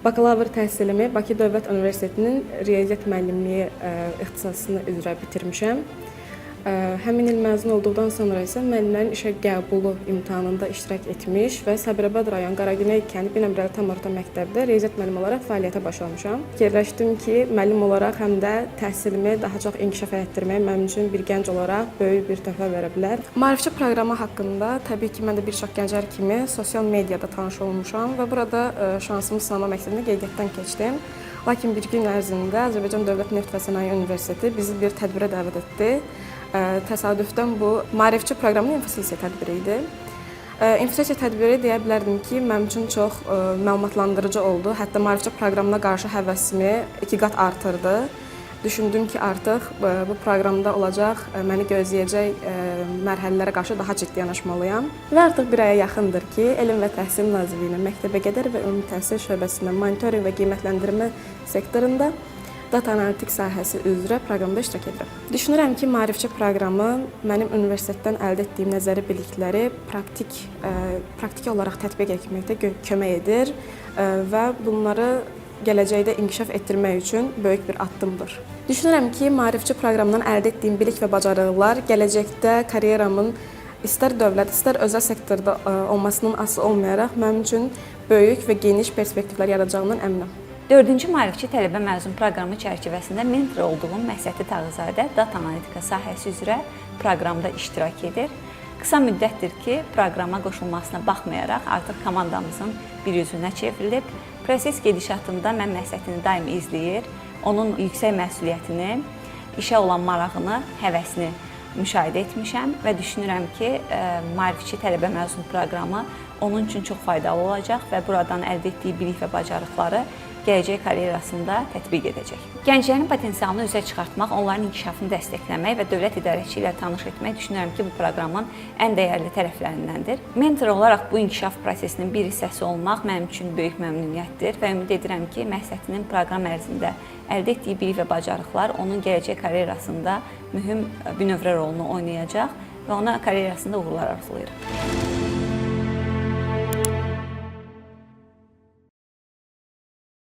Bakalavr təhsilimi Bakı Dövlət Universitetinin riyaziyyat müəllimliyi ixtisasını üzrə bitirmişəm. Həmin il məzun olduqdan sonra isə müəllimlərin işə qəbulu imtahanında iştirak etmiş və Sabirabad rayon Qaragüney kənd Binəqədi tam orta məktəbdə riyaziyyat müəllimi olaraq fəaliyyətə başlamışam. Fikirləşdim ki, müəllim olaraq həm də təhsilimi daha çox inkişaf etdirmək mənim üçün bir gənc olaraq böyük bir töhfə verə bilər. Maarifçi proqramı haqqında təbii ki, mən də bir çox gənclər kimi sosial mediada tanış olmuşam və burada şansımı sınama məqsədində qeydiyyatdan keçdim. Lakin bir gün ərzində Azərbaycan Dövlət Neft və Sənaye Universiteti bizi bir tədbirə dəvət etdi. Təsadüfdən bu maarifçi proqramının infosiyasiya tədbiri idi. İnfosiyasiya tədbiri deyə bilərdim ki, mənim üçün çox məlumatlandırıcı oldu. Hətta maarifçi proqramına qarşı həvəsimi 2 qat artırdı. Düşündüm ki, artıq bu proqramda olacaq, məni gözləyəcək mərhələlərə qarşı daha ciddi yanaşmalıyam. Və artıq bir aya yaxındır ki, Elm və Təhsil Nazirliyinin məktəbəqədər və ümumi təhsil şöbəsində monitorinq və qiymətləndirmə sektorunda data analitik sahəsi üzrə proqramda iştirak edirəm. Düşünürəm ki, maarifçi proqramı mənim universitetdən əldə etdiyim nəzəri bilikləri praktiki olaraq tətbiq etməkdə kömək edir və bunları gələcəkdə inkişaf etdirmək üçün böyük bir addımdır. Düşünürəm ki, maarifçi proqramdan əldə etdiyim bilik və bacarıqlar gələcəkdə karyeramın istər dövlət, istər özəl sektorda olmasının asılı olmayaraq mənim üçün böyük və geniş perspektivlər yaradacağından əminəm. 4-cü maarifçi tələbə məzun proqramı çərçivəsində mentor olduğum Məhsəti Tağızadə data analitika sahəsi üzrə proqramda iştirak edir. Qısa müddətdir ki, proqrama qoşulmasına baxmayaraq artıq komandamızın bir üzvünə çevrilib. Proses gedişatında mən Məhsətini daim izləyir, onun yüksək məsuliyyətini, işə olan marağını, həvəsini müşahidə etmişəm və düşünürəm ki, maarifçi tələbə məzun proqramı onun üçün çox faydalı olacaq və buradan əldə etdiyi bilik və bacarıqları gələcək karyerasında tətbiq edəcək. Gənclərin potensialını üzə çıxartmaq, onların inkişafını dəstəkləmək və dövlət idarəçi ilə tanış etmək düşünürəm ki, bu proqramın ən dəyərli tərəflərindəndir. Mentor olaraq bu inkişaf prosesinin bir hissəsi olmaq mənim üçün böyük məmnuniyyətdir və ümid edirəm ki, Məhsətinin proqram ərzində əldə etdiyi bilik və bacarıqlar onun gələcək karyerasında mühüm bünövrə rolunu oynayacaq və ona karyerasında uğurlar arzulayıram.